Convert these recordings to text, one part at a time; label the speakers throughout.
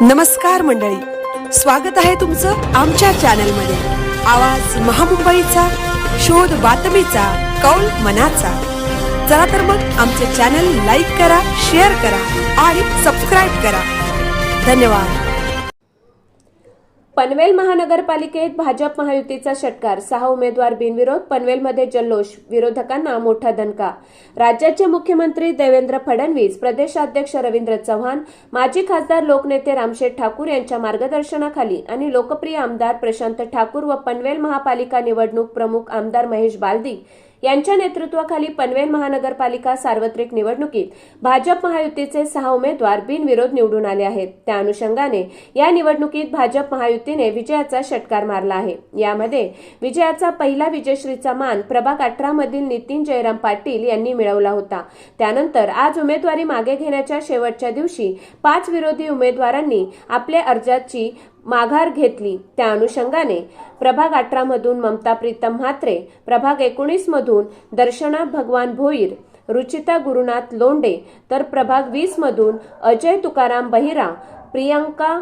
Speaker 1: नमस्कार मंडळी, स्वागत आहे तुमचं आमच्या चॅनलमध्ये। आवाज महामुंबईचा, शोध बातमीचा, कौल मनाचा। चला तर मग आमचे चॅनल लाईक करा, शेअर करा आणि सबस्क्राइब करा। धन्यवाद।
Speaker 2: पनवेल महानगरपालिकेत भाजप महायुतीचा षटकार, 6 उमेदवार बिनविरोध। पनवेलमध्ये जल्लोष, विरोधकांना मोठा दणका। राज्याचे मुख्यमंत्री देवेंद्र फडणवीस, प्रदेशाध्यक्ष रवींद्र चव्हाण, माजी खासदार लोकनेते रामशेठ ठाकूर यांच्या मार्गदर्शनाखाली आणि लोकप्रिय आमदार प्रशांत ठाकूर व पनवेल महापालिका निवडणूक प्रमुख आमदार महेश बालदी यांच्या नेतृत्वाखाली पनवेल महानगरपालिका सार्वत्रिक निवडणुकीत भाजप महायुतीचे 6 उमेदवार बिनविरोध निवडून आले आहेत। त्या अनुषंगाने या निवडणुकीत भाजप महायुतीने विजयाचा षटकार मारला आहे। यामध्ये विजयाचा पहिला विजयश्रीचा मान प्रभाग 18 मधील नितीन जयराम पाटील यांनी मिळवला होता। त्यानंतर आज उमेदवारी मागे घेण्याच्या शेवटच्या दिवशी 5 विरोधी उमेदवारांनी आपल्या अर्जाची माघार घेतली। त्या अनुषंगाने प्रभाग 18 मधून ममता प्रीतम म्हात्रे, प्रभाग 19 मधून दर्शना भगवान भोईर, रुचिता गुरुनाथ लोंडे, तर प्रभाग 20 मधून अजय तुकाराम बहिरा, प्रियंका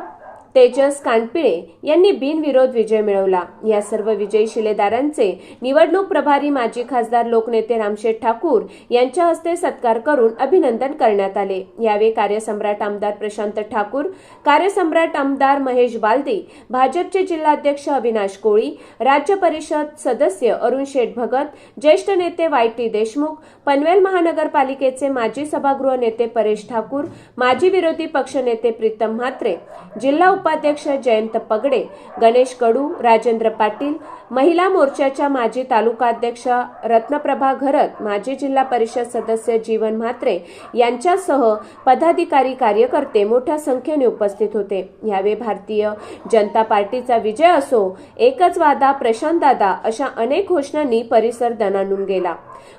Speaker 2: तेजस कानपिळे यांनी बिनविरोध विजय मिळवला। या सर्व विजयी शिलेदारांचे निवडणूक प्रभारी माजी खासदार लोकनेते रामशेठ ठाकूर यांच्या हस्ते सत्कार करून अभिनंदन करण्यात आले। यावेळी कार्यसम्राट आमदार प्रशांत ठाकूर, कार्यसम्राट आमदार महेश बालदी, भाजपचे जिल्हाध्यक्ष अविनाश कोळी, राज्य परिषद सदस्य अरुण शेठ भगत, ज्येष्ठ नेते वाय.टी. देशमुख, पनवेल महानगरपालिकेचे माजी सभागृह नेते परेश ठाकूर, माजी विरोधी पक्षनेते प्रीतम म्हात्रे, जिल्हा उपाध्यक्ष जयंत पगडे, गणेश कडू, राजेंद्र पाटील, महिला मोर्चाच्या माजी तालुकाध्यक्ष रत्नप्रभा घरत, माजी जिल्हा परिषद सदस्य जीवन म्हात्रे यांच्यासह पदाधिकारी कार्यकर्ते मोठ्या संख्येने उपस्थित होते। यावेळी भारतीय जनता पार्टीचा विजय असो, एकच वादा, प्रशांत दादा अशा अनेक घोषणांनी परिसर दणाणून गेला।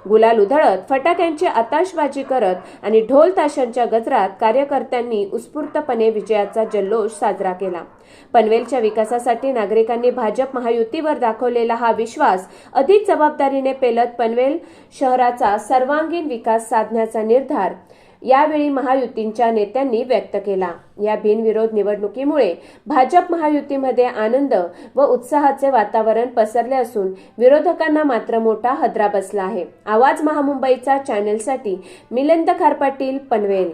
Speaker 2: गुलाल उधळत, फटाक्यांची आताशबाजी करत आणि ढोल ताशांच्या गजरात कार्यकर्त्यांनी उत्स्फूर्तपणे विजयाचा जल्लोष साजरा केला। पनवेलच्या विकासासाठी नागरिकांनी भाजप महायुतीवर दाखवलेला हा विश्वास अधिक जबाबदारीने पेलत पनवेल शहराचा सर्वांगीण विकास साधण्याचा निर्धार यावेळी महायुतीच्या नेत्यांनी व्यक्त केला। या बिनविरोध निवडणुकीमुळे भाजप महायुतीमध्ये आनंद व उत्साहाचे वातावरण पसरले असून विरोधकांना मात्र मोठा हादरा बसला आहे। आवाज महामुंबईचा चॅनलसाठी मिलिंद खारपाटील, पनवेल।